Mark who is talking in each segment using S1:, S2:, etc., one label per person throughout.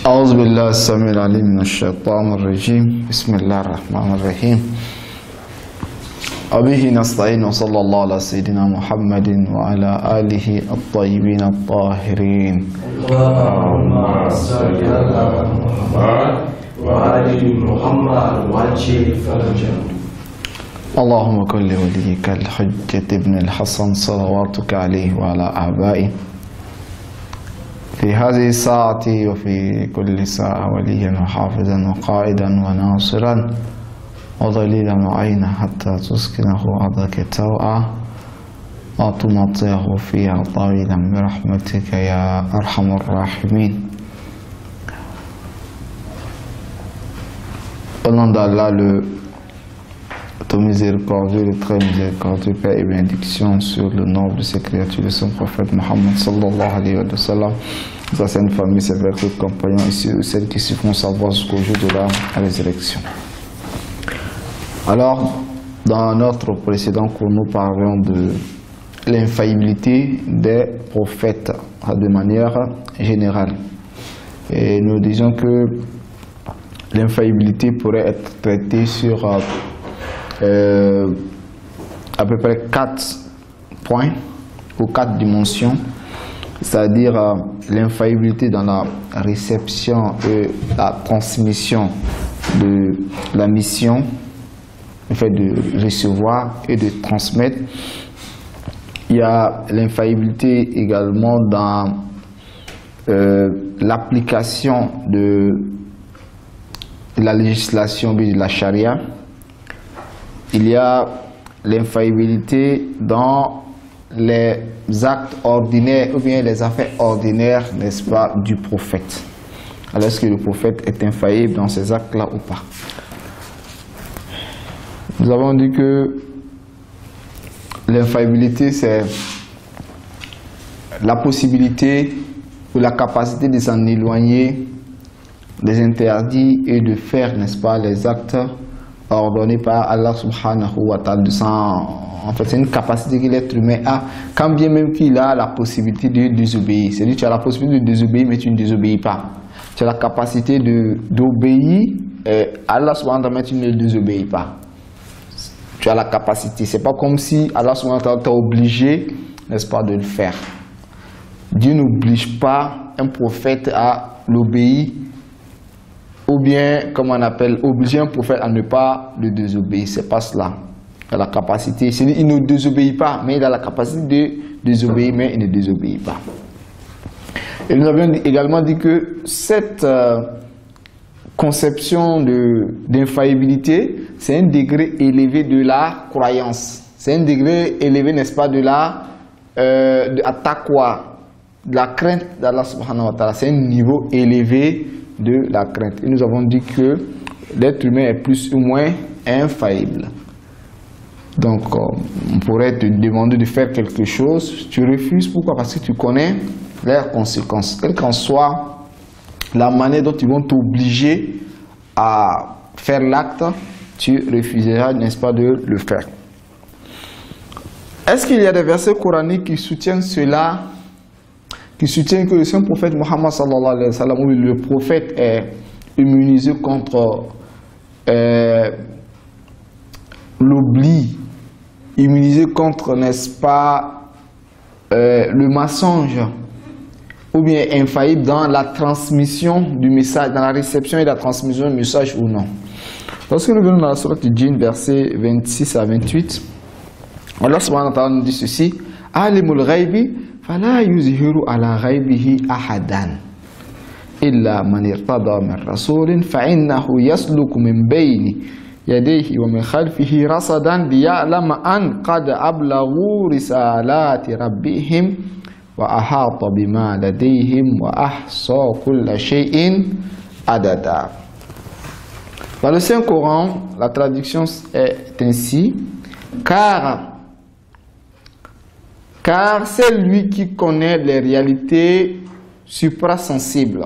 S1: أعوذ بالله السميع العليم من الشيطان الرجيم بسم الله الرحمن الرحيم وبه نستعين وصلى الله على سيدنا محمد وعلى آله الطيبين الطاهرين
S2: اللهم صل على محمد وعلى محمد وعجل فرجهم.
S1: اللهم كن لوليك الحجة ابن الحسن صلواتك عليه وعلى آبائه في هذه الساعة وفي كل ساعة وليا وحافظا وقائدا وناصرا وظليلا وعينا حتى تسكنه أرضك توعا وتمطيه فيها طويلا برحمتك يا أرحم الراحمين. Au nom d'Allah, le tout miséricordieux, le très miséricordieux, Père et bénédiction sur le nombre de ses créatures de son prophète Mohammed sallallahu alayhi wa sallam, sa sainte famille, ses frères, ses compagnons et celles qui se font savoir jusqu'au jour de la résurrection. Alors, dans notre précédent cours, nous parlions de l'infaillibilité des prophètes de manière générale. Et nous disions que l'infaillibilité pourrait être traitée sur à peu près 4 points ou 4 dimensions, c'est-à-dire l'infaillibilité dans la réception et la transmission de la mission, le fait de recevoir et de transmettre. Il y a l'infaillibilité également dans l'application de la législation de la charia. Il y a l'infaillibilité dans les actes ordinaires ou bien les affaires ordinaires, n'est-ce pas, du prophète. Alors, est-ce que le prophète est infaillible dans ces actes-là ou pas? Nous avons dit que l'infaillibilité, c'est la possibilité ou la capacité de s'en éloigner des interdits et de faire, n'est-ce pas, les actes ordonnés par Allah subhanahu wa ta'ala. En fait, c'est une capacité que l'être humain a, quand bien même qu'il a la possibilité de désobéir. C'est-à-dire que tu as la possibilité de désobéir, mais tu ne désobéis pas. Tu as la capacité d'obéir à Allah subhanahu wa ta'ala, mais tu ne désobéis pas. Tu as la capacité. C'est pas comme si Allah subhanahu wa ta'ala t'a obligé, n'est-ce pas, de le faire. Dieu n'oblige pas un prophète à l'obéir, ou bien, comme on appelle, obliger un prophète à ne pas le désobéir. C'est pas cela. Il a la capacité. Il ne désobéit pas, mais il a la capacité de désobéir, mais il ne désobéit pas. Et nous avions également dit que cette conception d'infaillibilité, c'est un degré élevé de la croyance. C'est un degré élevé, n'est-ce pas, de la taqwa, de la crainte d'Allah subhanahu wa ta'ala. C'est un niveau élevé de la crainte. Et nous avons dit que l'être humain est plus ou moins infaillible. Donc, on pourrait te demander de faire quelque chose, tu refuses. Pourquoi? Parce que tu connais leurs conséquences. Quelle qu'en soit la manière dont ils vont t'obliger à faire l'acte, tu refuseras, n'est-ce pas, de le faire. Est-ce qu'il y a des versets coraniques qui soutiennent cela, qui soutiennent que le saint prophète Mohammed sallallahu alayhi wa sallam, où le prophète est immunisé contre l'oubli, immunisé contre, n'est-ce pas, le mensonge, ou bien infaillible dans la transmission du message, dans la réception et la transmission du message ou non? Lorsque nous venons dans la sourate du Djinn, versets 26 à 28, Allah subhanahu wa ta'ala nous dit ceci: Alimul ghaybi fala yuzhiru ala ghaybihi ahadan illa man irtada min rasulin fa innahu yasluku min bayni yadayhi wa min khalfihi rasadan liya'lama an qad ablaghu risalati rabbihim wa ahata bima ladayhim wa ahsa kulla shay'in adada. Dans le Saint-Coran, la traduction est ainsi: car c'est lui qui connaît les réalités suprasensibles.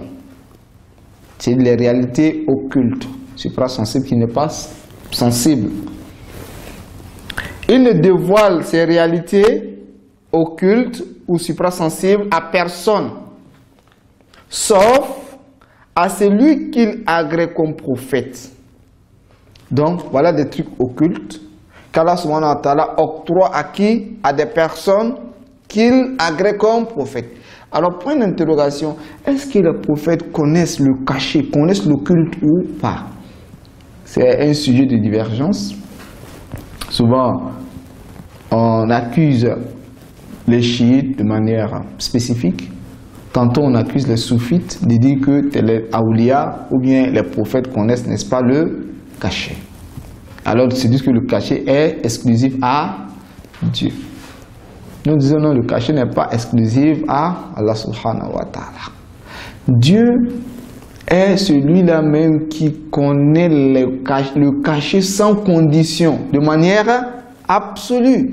S1: C'est les réalités occultes, suprasensibles qui n'est pas sensible. Il ne dévoile ces réalités occultes ou suprasensibles à personne, sauf à celui qu'il agrée comme prophète. Donc, voilà des trucs occultes qu'Allah subhanahu wa ta'ala octroie à qui? À des personnes qu'il agrée comme prophète. Alors, point d'interrogation, est-ce que les prophètes connaissent le cachet, connaissent l'occulte ou pas? C'est un sujet de divergence. Souvent, on accuse les chiites de manière spécifique. Tantôt, on accuse les soufites de dire que les awliya ou bien les prophètes connaissent, n'est-ce pas, le cachet. Alors, ils disent que le cachet est exclusif à Dieu. Nous disons non, le cachet n'est pas exclusif à Allah subhanahu wa ta'ala. Dieu est celui-là même qui connaît le cachet sans condition, de manière absolue.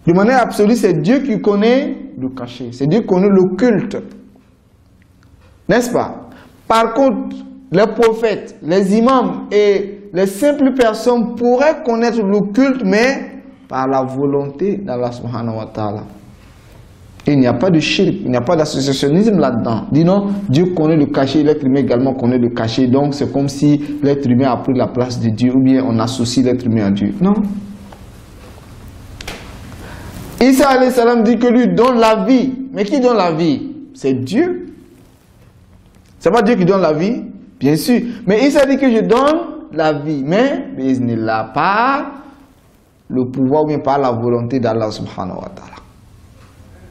S1: De manière absolue, c'est Dieu qui connaît le cachet. C'est Dieu qui connaît l'occulte. N'est-ce pas? Par contre, les prophètes, les imams et les simples personnes pourraient connaître l'occulte, mais par la volonté d'Allah subhanahu wa ta'ala. Il n'y a pas de shirk, il n'y a pas d'associationnisme là-dedans. Dis non, Dieu connaît le cachet, l'être humain également connaît le cachet, donc c'est comme si l'être humain a pris la place de Dieu, ou bien on associe l'être humain à Dieu. Non. Isa alayhi salam dit que lui donne la vie. Mais qui donne la vie? C'est Dieu. C'est pas Dieu qui donne la vie? Bien sûr. Mais Isa dit que je donne la vie. Mais il n'a pas le pouvoir ou bien pas la volonté d'Allah subhanahu wa ta'ala.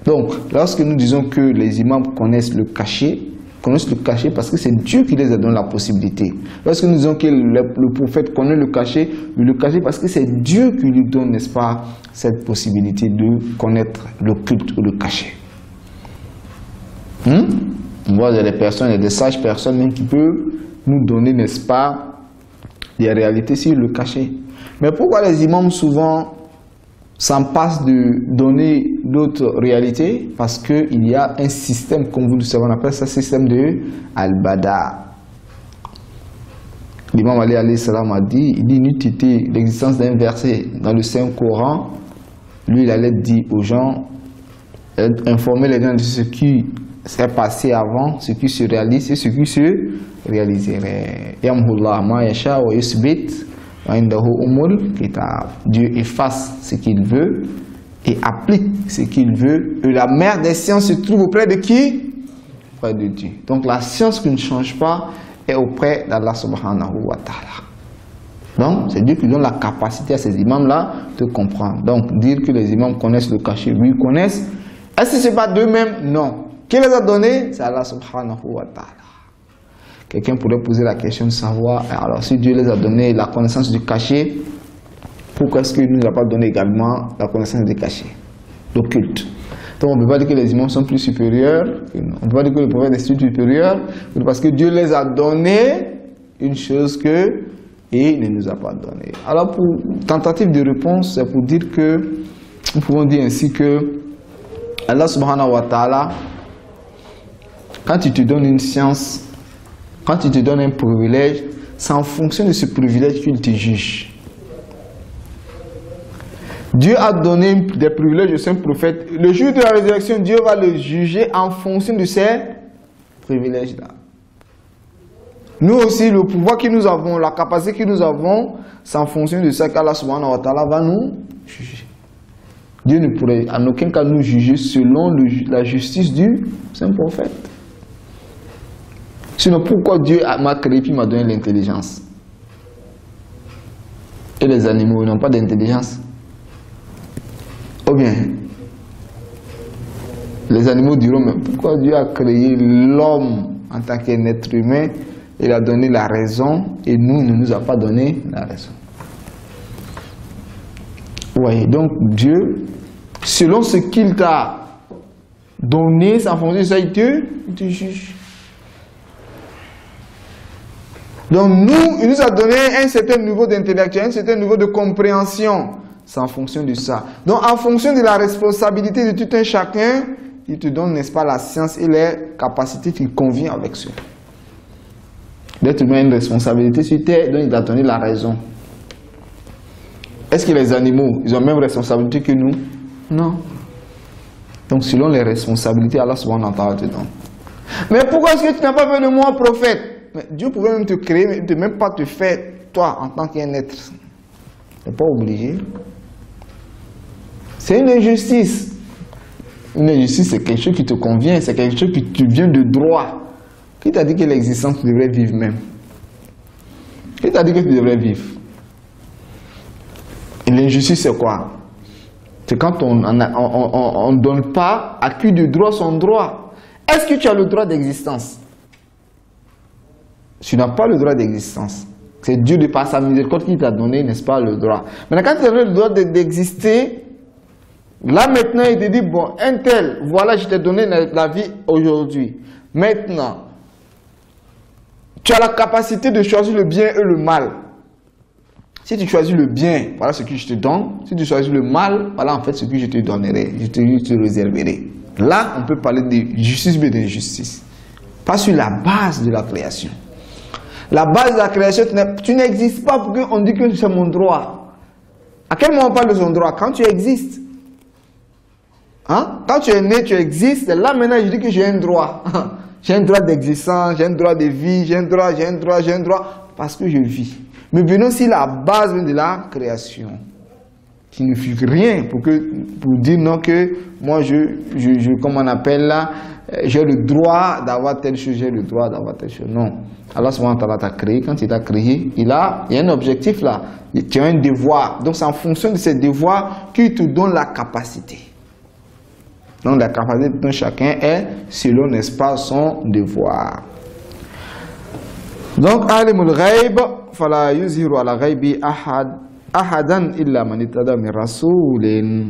S1: Donc, lorsque nous disons que les imams connaissent le cachet parce que c'est Dieu qui les a donné la possibilité. Lorsque nous disons que le prophète connaît le cachet parce que c'est Dieu qui lui donne, n'est-ce pas, cette possibilité de connaître le culte ou le cachet. On voit des personnes, il y a des sages personnes même qui peuvent nous donner, n'est-ce pas, des réalités sur le cachet. Mais pourquoi les imams souvent s'en passent de donner d'autres réalités? Parce qu'il y a un système, comme vous le savez, on appelle ça système de Al-Bada. L'imam Ali alayhi salam a dit, il dit, n'eût été l'existence d'un verset dans le Saint-Coran, lui il allait dire aux gens, informer les gens de ce qui s'est passé avant, ce qui se réalise et ce qui se réaliserait. Yamhullah ma yasha wa yusbit. Dieu efface ce qu'il veut et applique ce qu'il veut. Et la mère des sciences se trouve auprès de qui? Auprès de Dieu. Donc la science qui ne change pas est auprès d'Allah subhanahu wa ta'ala. Donc c'est Dieu qui donne la capacité à ces imams-là de comprendre. Donc dire que les imams connaissent le cachet, oui, ils connaissent. Est-ce que ce n'est pas d'eux-mêmes? Non. Qui les a donnés? C'est Allah subhanahu wa ta'ala. Quelqu'un pourrait poser la question de savoir, alors si Dieu les a donné la connaissance du cachet, pourquoi est-ce qu'il ne nous a pas donné également la connaissance du cachet, l'occulte? Donc on ne peut pas dire que les imams sont plus supérieurs, on ne peut pas dire que les prophètes sont supérieurs, parce que Dieu les a donné une chose que il ne nous a pas donné. Alors pour tentative de réponse, c'est pour dire que, nous pouvons dire ainsi que Allah subhanahu wa ta'ala, quand il te donne une science, quand il te donne un privilège, c'est en fonction de ce privilège qu'il te juge. Dieu a donné des privilèges au saint prophète. Le jour de la résurrection, Dieu va le juger en fonction de ces privilèges-là. Nous aussi, le pouvoir que nous avons, la capacité que nous avons, c'est en fonction de ça qu'Allah subhanahu wa ta'ala va nous juger. Dieu ne pourrait en aucun cas nous juger selon la justice du saint prophète. Sinon, pourquoi Dieu m'a créé et m'a donné l'intelligence? Et les animaux n'ont pas d'intelligence? Ou bien, les animaux diront, mais pourquoi Dieu a créé l'homme en tant qu'être humain? Il a donné la raison et nous, il ne nous a pas donné la raison. Oui, donc Dieu, selon ce qu'il t'a donné, c'est en fonction de ça, il te juge. Donc nous, il nous a donné un certain niveau d'intellectuel, un certain niveau de compréhension. C'est en fonction de ça. Donc en fonction de la responsabilité de tout un chacun, il te donne, n'est-ce pas, la science et les capacités qui conviennent avec cela. L'être humain a une responsabilité sur terre, donc il t'a donné la raison. Est-ce que les animaux, ils ont la même responsabilité que nous? Non. Donc selon les responsabilités, Allah subhanahu wa ta'ala te donne. Mais pourquoi est-ce que tu n'as pas fait de moi prophète? Mais Dieu pouvait même te créer, mais de même pas te faire, toi, en tant qu'un être. Tu n'es pas obligé. C'est une injustice. Une injustice, c'est quelque chose qui te convient, c'est quelque chose qui te vient de droit. Qui t'a dit que l'existence, tu devrais vivre même? Qui t'a dit que tu devrais vivre? Et l'injustice, c'est quoi? C'est quand on ne donne pas à qui de droit son droit. Est-ce que tu as le droit d'existence? Tu n'as pas le droit d'existence. C'est Dieu de par sa miséricorde qui t'a donné, n'est-ce pas, le droit. Maintenant, quand tu as le droit d'exister, là maintenant, il te dit, bon, un tel, voilà, je t'ai donné la vie aujourd'hui. Maintenant, tu as la capacité de choisir le bien et le mal. Si tu choisis le bien, voilà ce que je te donne. Si tu choisis le mal, voilà en fait ce que je te donnerai, je te réserverai. Là, on peut parler de justice mais d'injustice. Pas sur la base de la création. La base de la création, tu n'existes pas pour qu'on dise que c'est mon droit. À quel moment on parle de son droit? Quand tu existes. Hein? Quand tu es né, tu existes. Là maintenant, je dis que j'ai un droit. J'ai un droit d'existence, j'ai un droit de vie, j'ai un droit, parce que je vis. Mais venons si la base de la création, qui ne fut rien pour dire non que moi comme on appelle là, j'ai le droit d'avoir telle chose, j'ai le droit d'avoir telle chose. Non. Alors souvent tu as créé, quand il t'a créé, il y a un objectif là, tu as un devoir. Donc c'est en fonction de ces devoirs qu'il te donne la capacité. Donc la capacité de chacun est selon, n'est-ce pas, son devoir. Donc alimul ghaib fala yuzhiru ala ghaibi ahadan illa man ittaba min rasulin.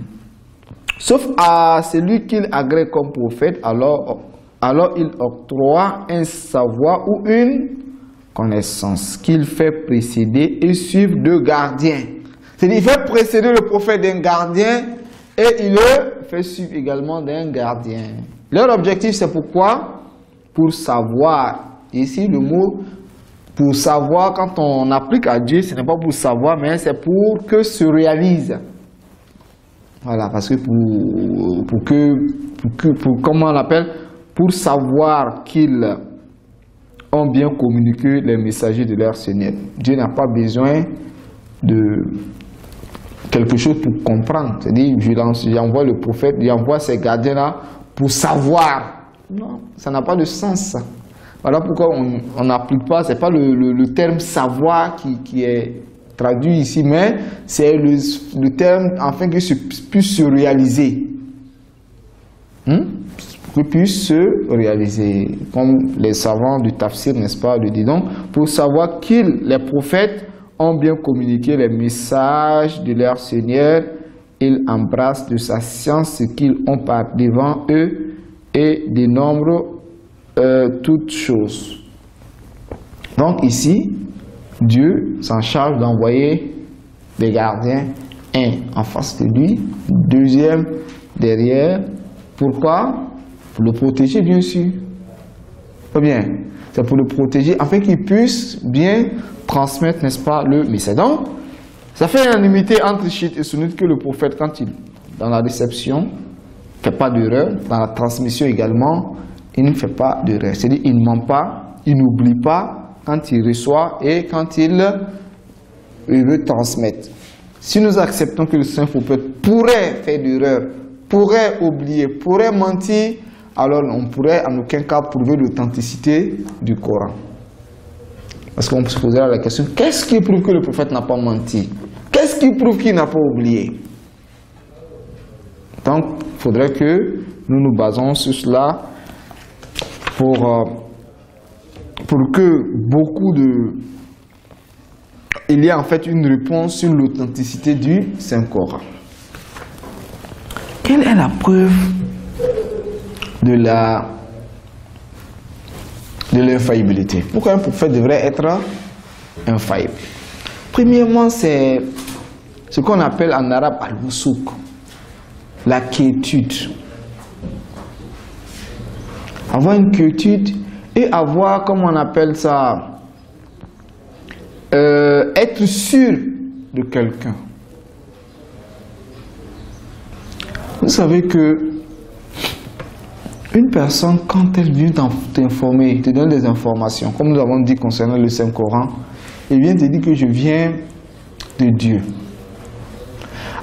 S1: Sauf à celui qu'il agrée comme prophète, alors il octroie un savoir ou une connaissance qu'il fait précéder et suivre de gardiens. C'est-à-dire il fait précéder le prophète d'un gardien et il le fait suivre également d'un gardien. Leur objectif, c'est pourquoi? Pour savoir. Ici, le mot pour savoir, quand on applique à Dieu, ce n'est pas pour savoir, mais c'est pour que se réalise. Voilà, parce que comment on l'appelle? Pour savoir qu'ils ont bien communiqué les messagers de leur Seigneur. Dieu n'a pas besoin de quelque chose pour comprendre. C'est-à-dire, j'envoie le prophète, j'envoie ces gardiens-là pour savoir. Non, ça n'a pas de sens, ça. Voilà pourquoi on n'applique pas, c'est pas le terme savoir qui est traduit ici, mais c'est le terme afin que ça puisse se réaliser. Que puisse se réaliser. Comme les savants du tafsir, n'est-ce pas, le disent donc, pour savoir les prophètes ont bien communiqué les messages de leur Seigneur, ils embrassent de sa science ce qu'ils ont par devant eux et dénombrent toutes choses. Donc ici, Dieu s'en charge d'envoyer des gardiens, un en face de lui, deuxième derrière. Pourquoi? Pour le protéger, bien sûr. Ou bien, c'est pour le protéger afin qu'il puisse bien transmettre, n'est-ce pas, le message. Donc, ça fait une unanimité entre chiites et sunnites que le prophète, quand il, dans la réception, ne fait pas d'erreur, dans la transmission également, il ne fait pas d'erreur. C'est-à-dire, il ne ment pas, il n'oublie pas quand il reçoit et quand il veut transmettre. Si nous acceptons que le saint prophète pourrait faire d'erreur, pourrait oublier, pourrait mentir, alors on pourrait en aucun cas prouver l'authenticité du Coran. Parce qu'on se poserait la question, qu'est-ce qui prouve que le prophète n'a pas menti? Qu'est-ce qui prouve qu'il n'a pas oublié? Donc, il faudrait que nous nous basons sur cela pour que beaucoup de... Il y a en fait une réponse sur l'authenticité du Saint-Coran. Quelle est la preuve de l'infaillibilité? Pourquoi un prophète devrait être infaillible? Premièrement, c'est ce qu'on appelle en arabe al-wusouk, la quiétude. Avoir une quiétude et avoir, comme on appelle ça, être sûr de quelqu'un. Vous savez que Une personne, quand elle vient t'informer, te donne des informations, comme nous avons dit concernant le Saint-Coran, elle vient te dire que je viens de Dieu.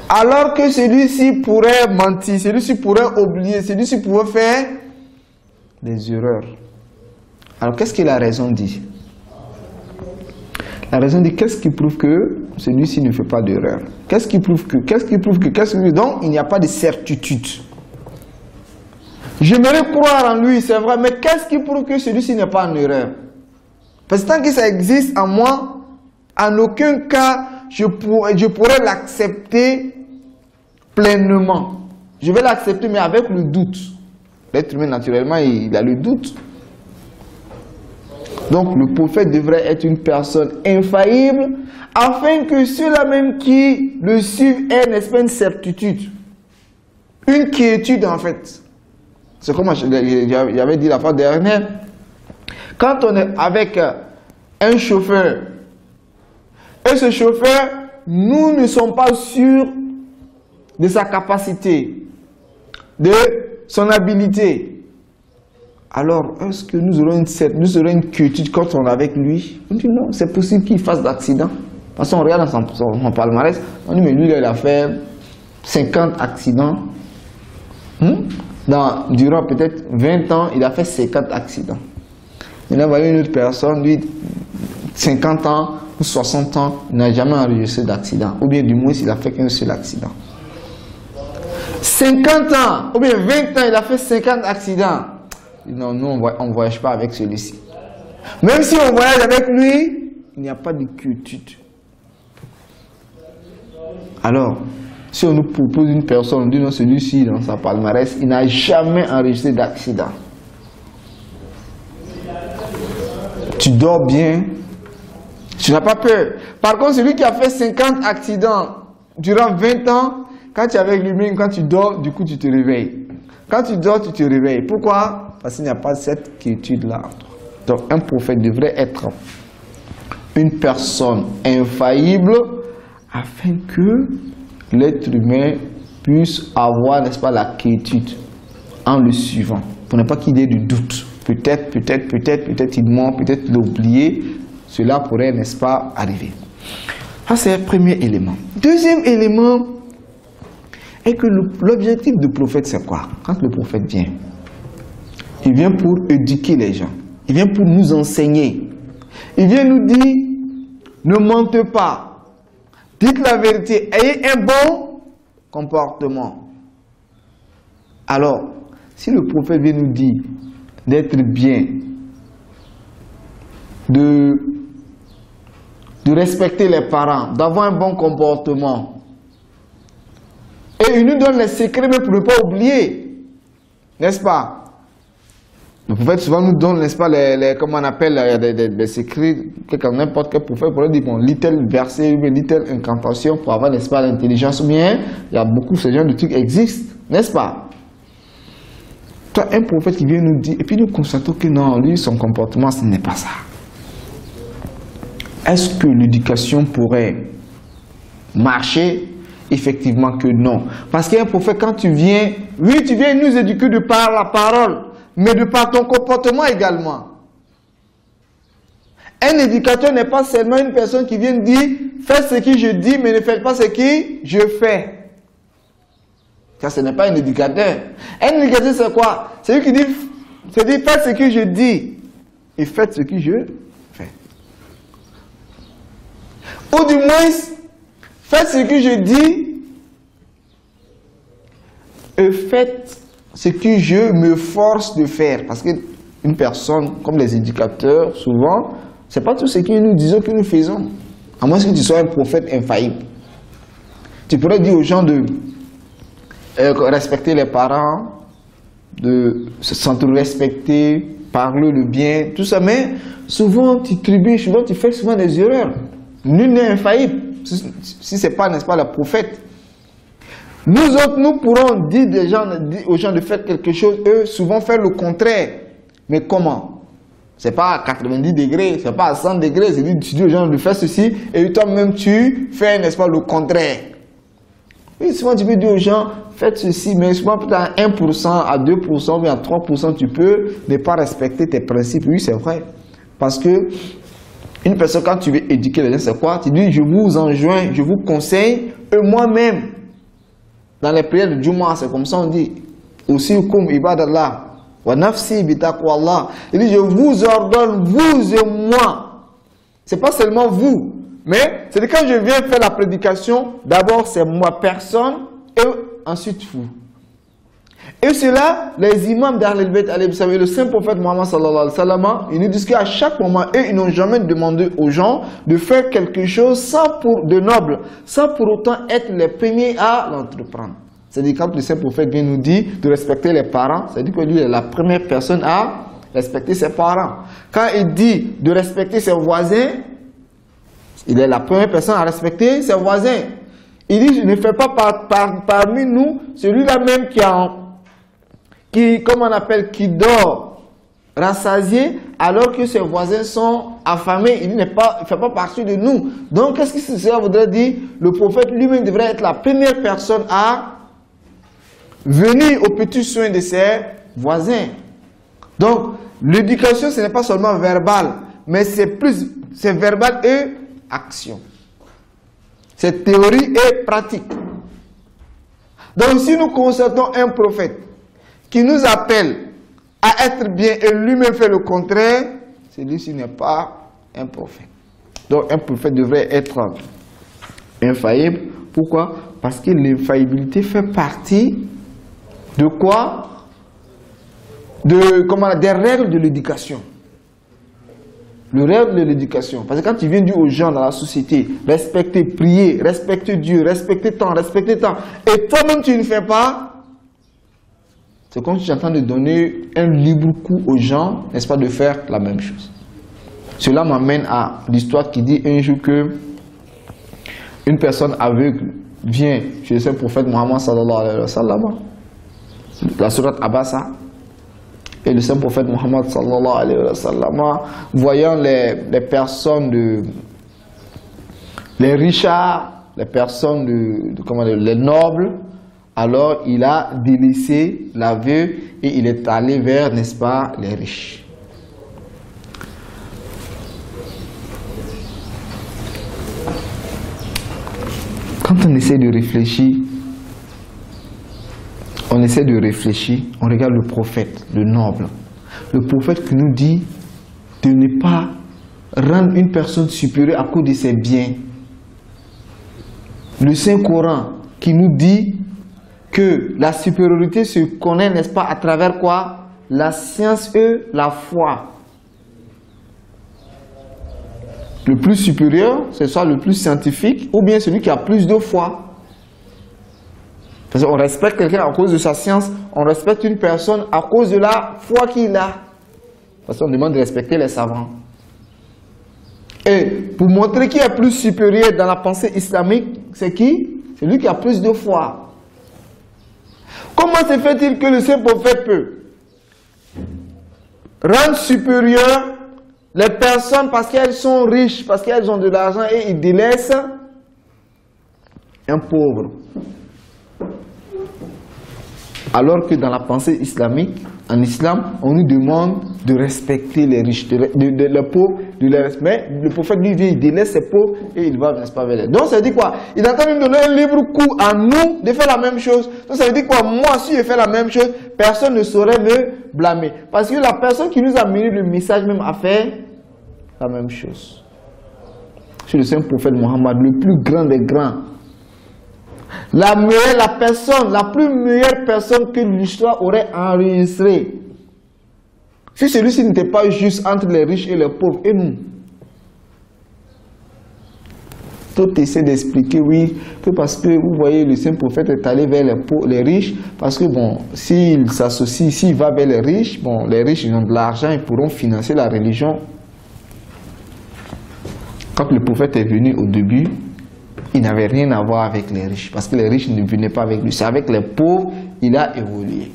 S1: Alors que celui-ci pourrait mentir, celui-ci pourrait oublier, celui-ci pourrait faire des erreurs. Alors qu'est-ce que la raison dit? La raison dit qu'est-ce qui prouve que celui-ci ne fait pas d'erreur? Qu'est-ce qui prouve que? Donc il n'y a pas de certitude. J'aimerais croire en lui, c'est vrai, mais qu'est-ce qui prouve que celui-ci n'est pas en erreur? Parce que tant que ça existe en moi, en aucun cas je pourrais l'accepter pleinement. Je vais l'accepter, mais avec le doute. L'être humain, naturellement, il a le doute. Donc, le prophète devrait être une personne infaillible, afin que ceux-là même qui le suivent aient, n'est-ce pas, une certitude. Une quiétude, en fait. C'est comme j'avais dit la fois dernière. Quand on est avec un chauffeur, et ce chauffeur, nous ne sommes pas sûrs de sa capacité, de son habilité. Alors, est-ce que nous aurons une quiétude quand on est avec lui? On dit non, c'est possible qu'il fasse d'accident. Parce qu'on regarde dans son palmarès, on dit mais lui, il a fait 50 accidents. Durant peut-être 20 ans, il a fait 50 accidents. Maintenant, voilà une autre personne, lui, 50 ans ou 60 ans, il n'a jamais enregistré d'accident. Ou bien du moins, il a fait qu'un seul accident. 50 ans, ou bien 20 ans, il a fait 50 accidents. Non, nous, on ne voyage pas avec celui-ci. Même si on voyage avec lui, il n'y a pas de quiétude. Alors, si on nous propose une personne, on dit non, celui-ci, dans sa palmarès, il n'a jamais enregistré d'accident. Tu dors bien, tu n'as pas peur. Par contre, celui qui a fait 50 accidents durant 20 ans, quand tu es avec lui-même, quand tu dors, du coup, tu te réveilles. Quand tu dors, tu te réveilles. Pourquoi? Parce qu'il n'y a pas cette quiétude-là. Donc, un prophète devrait être une personne infaillible afin que l'être humain puisse avoir, n'est-ce pas, la quiétude en le suivant. Pour ne pas qu'il y ait du doute. Peut-être il ment, peut-être il a oublié. Cela pourrait, n'est-ce pas, arriver. Ça, c'est le premier élément. Deuxième élément est que l'objectif du prophète, c'est quoi? Quand le prophète vient, il vient pour éduquer les gens. Il vient pour nous enseigner. Il vient nous dire, ne mentez pas. Dites la vérité. Ayez un bon comportement. Alors, si le prophète vient nous dire d'être bien, de respecter les parents, d'avoir un bon comportement, et il nous donne les secrets mais pour ne pas oublier, n'est-ce pas? Le prophète souvent nous donne, n'est-ce pas, comment on appelle, des secrets, n'importe quel prophète pourrait dire, bon, lis tel verset, lis telle incantation pour avoir, n'est-ce pas, l'intelligence, ou bien, il y a beaucoup de ce genre de trucs qui existent, n'est-ce pas? Toi, un prophète qui vient nous dire, et puis nous constatons que non, lui, son comportement, ce n'est pas ça. Est-ce que l'éducation pourrait marcher? Effectivement que non. Parce qu'un prophète, quand tu viens, oui, tu viens nous éduquer de par la parole, mais de par ton comportement également. Un éducateur n'est pas seulement une personne qui vient dire, faites ce que je dis, mais ne faites pas ce que je fais. Car ce n'est pas un éducateur. Un éducateur, c'est quoi? C'est lui qui dit, faites ce que je dis, et faites ce que je fais. Ou du moins, faites ce que je dis et faites ce que je me force de faire. Parce qu'une personne, comme les éducateurs, souvent, ce n'est pas tout ce que nous disons que nous faisons. À moins que tu sois un prophète infaillible. Tu pourrais dire aux gens de respecter les parents, de se sentir respecté, parler le bien, tout ça. Mais souvent, tu tribues, souvent, tu fais souvent des erreurs. Nul n'est infaillible. Si ce n'est pas, n'est-ce pas, le prophète. Nous autres, nous pourrons dire aux gens de faire quelque chose, eux, souvent faire le contraire. Mais comment? Ce n'est pas à 90 degrés, ce n'est pas à 100 degrés. Tu dis aux gens de faire ceci, et toi-même, tu fais, n'est-ce pas, le contraire. Oui, souvent tu peux dire aux gens, faites ceci, mais souvent peut-être à 1%, à 2%, ou à 3%, tu peux ne pas respecter tes principes. Oui, c'est vrai. Parce que une personne, quand tu veux éduquer les gens, c'est quoi? Tu dis, je vous enjoins, je vous conseille, et moi-même, dans les prières de Jumu'ah, c'est comme ça on dit, aussi comme ibadallah, wa nafsi bitaqwallah. Il dit, je vous ordonne, vous et moi. C'est pas seulement vous, mais c'est quand je viens faire la prédication, d'abord c'est moi, personne, et ensuite vous. Et cela, les imams d'Ahl Bayt, le saint prophète Mohammed sallallahu alayhi wa sallam, ils nous disent qu'à chaque moment, eux, ils n'ont jamais demandé aux gens de faire quelque chose de noble, sans pour autant être les premiers à l'entreprendre. C'est-à-dire quand le saint prophète vient nous dire de respecter les parents, c'est-à-dire que lui est la première personne à respecter ses parents. Quand il dit de respecter ses voisins, il est la première personne à respecter ses voisins. Il dit, je ne fais pas parmi nous celui-là même qui dort rassasié alors que ses voisins sont affamés. Il ne fait pas partie de nous. Donc, qu'est-ce que cela voudrait dire? Le prophète lui-même devrait être la première personne à venir aux petits soins de ses voisins. Donc, l'éducation, ce n'est pas seulement verbal, mais c'est verbal et action. C'est théorie et pratique. Donc, si nous constatons un prophète qui nous appelle à être bien et lui-même fait le contraire, celui-ci n'est pas un prophète. Donc, un prophète devrait être infaillible. Pourquoi? Parce que l'infaillibilité fait partie de quoi? Des règles de l'éducation. Le règle de l'éducation. Parce que quand tu viens dire aux gens dans la société, respecter, prier, respecter Dieu, respecter temps, et toi-même tu ne fais pas, c'est comme si tu es en train de donner un libre coup aux gens, n'est-ce pas, de faire la même chose. Cela m'amène à l'histoire qui dit un jour que une personne aveugle vient chez le prophète Mohammed sallallahu alayhi wa sallam, la sourate Abasa, et le saint prophète Mohammed sallallahu alayhi wa sallam, voyant les personnes les richards, les personnes les nobles, alors il a délaissé l'aveugle et il est allé vers, n'est-ce pas, les riches. Quand on essaie de réfléchir, on regarde le prophète, le noble. Le prophète qui nous dit de ne pas rendre une personne supérieure à cause de ses biens. Le Saint-Coran qui nous dit que la supériorité se connaît, n'est-ce pas, à travers quoi? La science et la foi. Le plus supérieur, c'est soit le plus scientifique, ou bien celui qui a plus de foi. Parce qu'on respecte quelqu'un à cause de sa science, on respecte une personne à cause de la foi qu'il a. Parce qu'on demande de respecter les savants. Et pour montrer qui est plus supérieur dans la pensée islamique, c'est qui? C'est lui qui a plus de foi. Comment se fait-il que le saint prophète peut rendre supérieur les personnes parce qu'elles sont riches, parce qu'elles ont de l'argent et ils délaissent un pauvre? Alors que dans la pensée islamique, en islam, on nous demande de respecter les riches, les pauvres, de les respecter. Mais le prophète lui vient, il délaisse ses pauvres et il va, n'est-ce pas, vers les. Donc ça veut dire quoi? Il est en train de nous donner un libre coup à nous de faire la même chose. Donc ça veut dire quoi? Moi, si je fais la même chose, personne ne saurait me blâmer. Parce que la personne qui nous a amené le message même a fait la même chose. C'est le saint prophète Mohammed, le plus grand des grands. La plus meilleure personne que l'histoire aurait enregistrée. Si celui-ci n'était pas juste entre les riches et les pauvres, et nous. Tout essaie d'expliquer, oui, que parce que vous voyez, le saint prophète est allé vers les riches, parce que bon, s'il s'associe, s'il va vers les riches, bon, les riches ils ont de l'argent, ils pourront financer la religion. Quand le prophète est venu au début, il n'avait rien à voir avec les riches, parce que les riches ne venaient pas avec lui. C'est avec les pauvres il a évolué.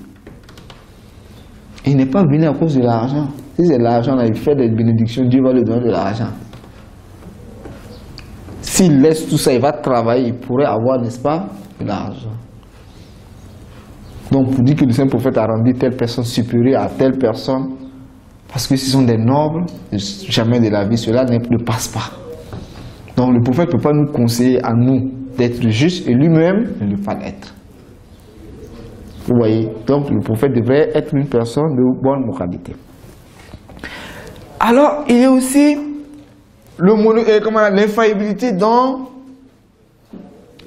S1: Il n'est pas venu à cause de l'argent. Si c'est l'argent, il fait des bénédictions, Dieu va lui donner de l'argent. s'il laisse tout ça, il va travailler, il pourrait avoir, n'est-ce pas, de l'argent. Donc, pour dire que le saint prophète a rendu telle personne supérieure à telle personne, parce que ce sont des nobles, jamais de la vie, cela ne passe pas. Donc, le prophète ne peut pas nous conseiller à nous d'être justes et lui-même ne peut pas l'être. Vous voyez? Donc, le prophète devrait être une personne de bonne moralité. Alors, il y a aussi l'infaillibilité dans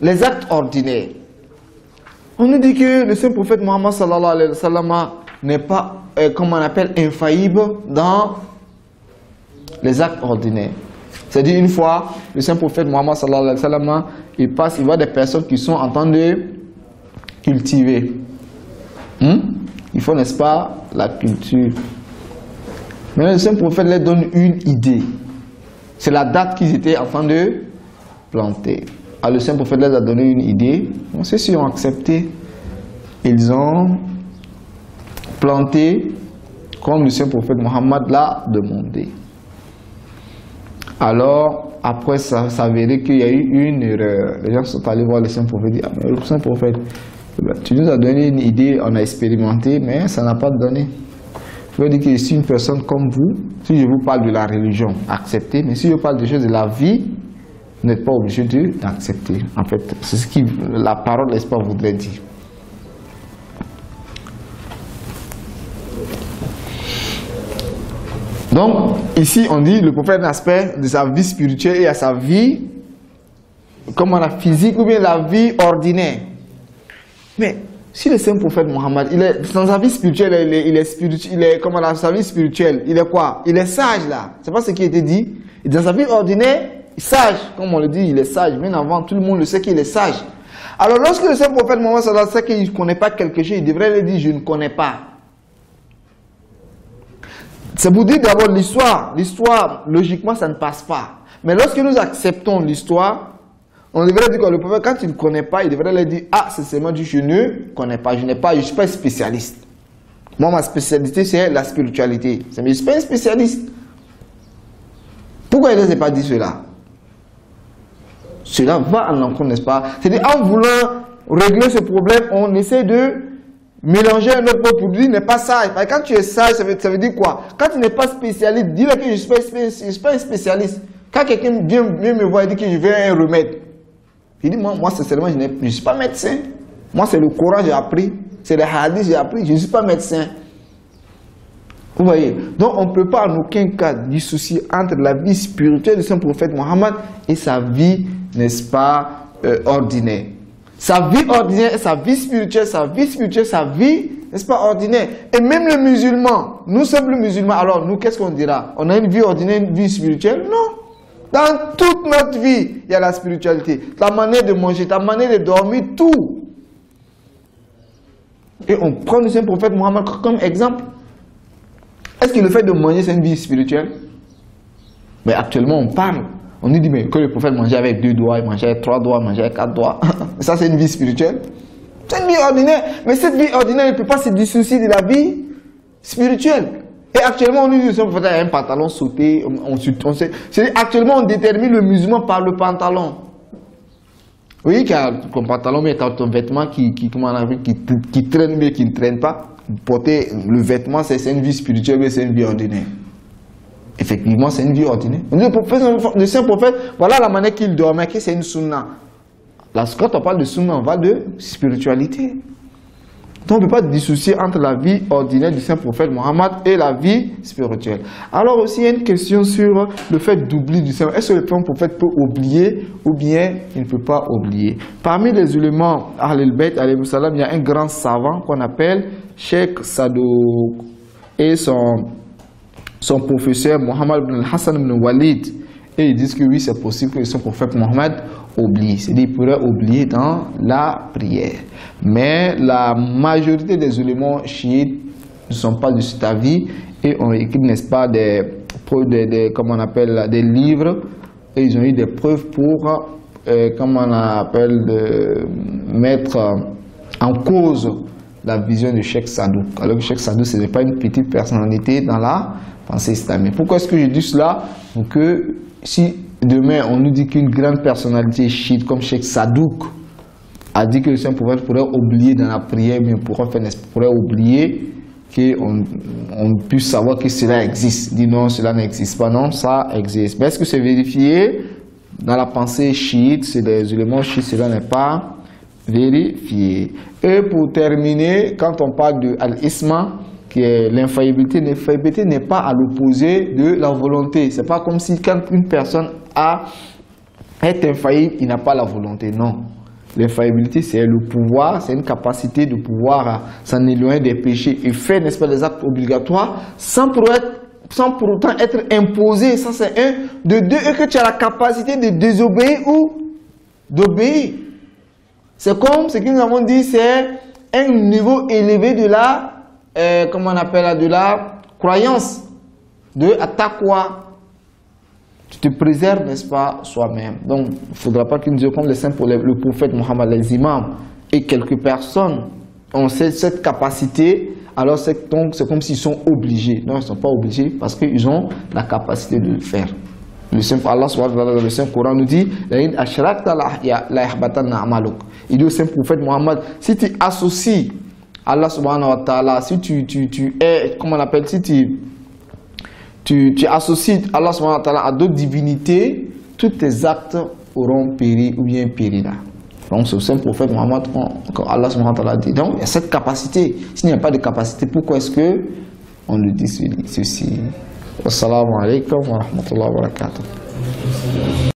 S1: les actes ordinaires. On nous dit que le saint prophète Mohammed sallallahu alayhi wa sallam n'est pas, comme on appelle, infaillible dans les actes ordinaires. C'est-à-dire, une fois, le saint prophète Mohammed sallallahu alayhi wa sallam, il voit des personnes qui sont en train de cultiver. Il faut, n'est-ce pas, la culture. Mais le saint prophète leur donne une idée. C'est la date qu'ils étaient en train de planter. Alors le saint prophète leur a donné une idée. Ceux-ci ont accepté. Ils ont planté comme le saint prophète Mohammed l'a demandé. Alors, après, ça s'avérait qu'il y a eu une erreur. Les gens sont allés voir le saint prophète et disent, ah, mais le saint prophète, tu nous as donné une idée, on a expérimenté, mais ça n'a pas donné. Je veux dire que si une personne comme vous, si je vous parle de la religion, acceptez, mais si je parle des choses de la vie, vous n'êtes pas obligé d'accepter. En fait, c'est ce que la parole, n'est-ce pas, voudrait dire. Donc, ici, on dit le prophète a un aspect de sa vie spirituelle et à sa vie, comme on a physique ou bien la vie ordinaire. Mais, si le saint prophète Mohammed, dans sa vie spirituelle, il est comme dans sa vie spirituelle, il est quoi? Il est sage là. C'est pas ce qui a été dit. Et dans sa vie ordinaire, il est sage. Comme on le dit, il est sage. Bien avant, tout le monde le sait qu'il est sage. Alors, lorsque le saint prophète Mohammed sait qu'il ne connaît pas quelque chose, il devrait lui dire, je ne connais pas. C'est pour dire d'abord l'histoire. L'histoire, logiquement, ça ne passe pas. Mais lorsque nous acceptons l'histoire, on devrait dire que le prophète, quand il ne connaît pas, il devrait lui dire, ah, c'est seulement dit, je ne connais pas, je ne suis pas spécialiste. Moi, ma spécialité, c'est la spiritualité. Mais je ne suis pas un spécialiste. Pourquoi il ne pas dit cela? Cela va en encontre, n'est-ce pas? C'est-à-dire, en voulant régler ce problème, on essaie de mélanger un autre pour dire n'est pas sage. Parce que quand tu es sage, ça veut dire quoi? Quand tu n'es pas spécialiste, dis-le que je ne suis pas un spécialiste. Quand quelqu'un vient me voir et dit que je veux un remède, il dit, moi sincèrement, je ne suis pas médecin. Moi, c'est le Coran que j'ai appris. C'est les hadiths que j'ai appris. Je ne suis pas médecin. Vous voyez? Donc, on ne peut pas en aucun cas dissocier entre la vie spirituelle du saint prophète Mohammed et sa vie, n'est-ce pas, ordinaire. Sa vie ordinaire et sa vie spirituelle, sa vie, n'est-ce pas, ordinaire. Et même le musulman, nous sommes le musulman, alors nous, qu'est-ce qu'on dira? On a une vie ordinaire, une vie spirituelle? Non. Dans toute notre vie, il y a la spiritualité. Ta manière de manger, ta manière de dormir, tout. Et on prend le saint prophète Mohammed comme exemple. Est-ce que le fait de manger, c'est une vie spirituelle? Mais actuellement, on parle. On nous dit mais que le prophète mangeait avec 2 doigts, il mangeait avec 3 doigts, il mangeait avec 4 doigts. Ça, c'est une vie spirituelle. C'est une vie ordinaire. Mais cette vie ordinaire ne peut pas se dissocier de la vie spirituelle. Et actuellement, on nous dit que le prophète a un pantalon sauté. Actuellement, on détermine le musulman par le pantalon. Oui, car ton pantalon, mais ton vêtement qui traîne mais qui ne traîne pas. Porter le vêtement, c'est une vie spirituelle, mais c'est une vie ordinaire. Effectivement, c'est une vie ordinaire. Le saint prophète, voilà la manière qu'il dormait, que c'est une sunna. Là, quand on parle de sunna, on parle de spiritualité. Donc, on ne peut pas dissocier entre la vie ordinaire du saint prophète Mohammed et la vie spirituelle. Alors aussi, il y a une question sur le fait d'oublier du saint. Est-ce que le saint prophète peut oublier ou bien il ne peut pas oublier? Parmi les éléments Ahlul Bayt, alayhi salam, il y a un grand savant qu'on appelle Cheikh Sadouk et son professeur Mohammed ibn Hassan ibn Walid. Et ils disent que oui, c'est possible que le saint prophète Mohammed oublie. C'est-à-dire qu'il pourrait oublier dans la prière. Mais la majorité des éléments chiites ne sont pas de cet avis et ont écrit, n'est-ce pas, comment on appelle, des livres. Et ils ont eu des preuves pour, comment on appelle, mettre en cause la vision de Cheikh Sadouk. Alors que Cheikh Sadouk, ce n'est pas une petite personnalité dans la pensée islamique. Pourquoi est-ce que je dis cela? Pour que si demain on nous dit qu'une grande personnalité chiite comme Cheikh Sadouk a dit que le saint prophète pourrait oublier dans la prière, mais pourrait oublier qu'on puisse savoir que cela existe. Dit non, cela n'existe pas. Non, ça existe. Mais est-ce que c'est vérifié? Dans la pensée chiite, c'est des éléments chiites, cela n'est pas vérifié. Et pour terminer, quand on parle de al-isma, qui est l'infaillibilité n'est pas à l'opposé de la volonté. C'est pas comme si quand une personne est infaillible, il n'a pas la volonté. Non. L'infaillibilité, c'est le pouvoir, c'est une capacité de pouvoir s'en éloigner des péchés et faire, n'est-ce pas, des actes obligatoires sans pour autant être imposé. Ça, c'est un. De deux, et que tu as la capacité de désobéir ou d'obéir. C'est comme ce que nous avons dit, c'est un niveau élevé de la, comment on appelle là, de la croyance, de taqwa. Tu te préserves, n'est-ce pas, soi-même. Donc, il ne faudra pas qu'il nous dise comme les saints pour le prophète Mohammed, les imams et quelques personnes ont cette capacité, alors c'est comme s'ils sont obligés. Non, ils ne sont pas obligés parce qu'ils ont la capacité de le faire. Le Saint Allah, dans le Saint Coran, nous dit il dit au Saint prophète Mohammed, si tu associes Allah subhanahu wa ta'ala, si tu es, comment on appelle, si tu associes Allah subhanahu wa ta'ala à d'autres divinités, tous tes actes auront péri ou bien périront. Donc c'est au Saint prophète Mohammed que Allah subhanahu wa ta'ala dit. Donc il y a cette capacité. S'il n'y a pas de capacité, pourquoi est-ce que on nous dit ceci? Wassalamu alaikum wa rahmatullahi wa barakatuh.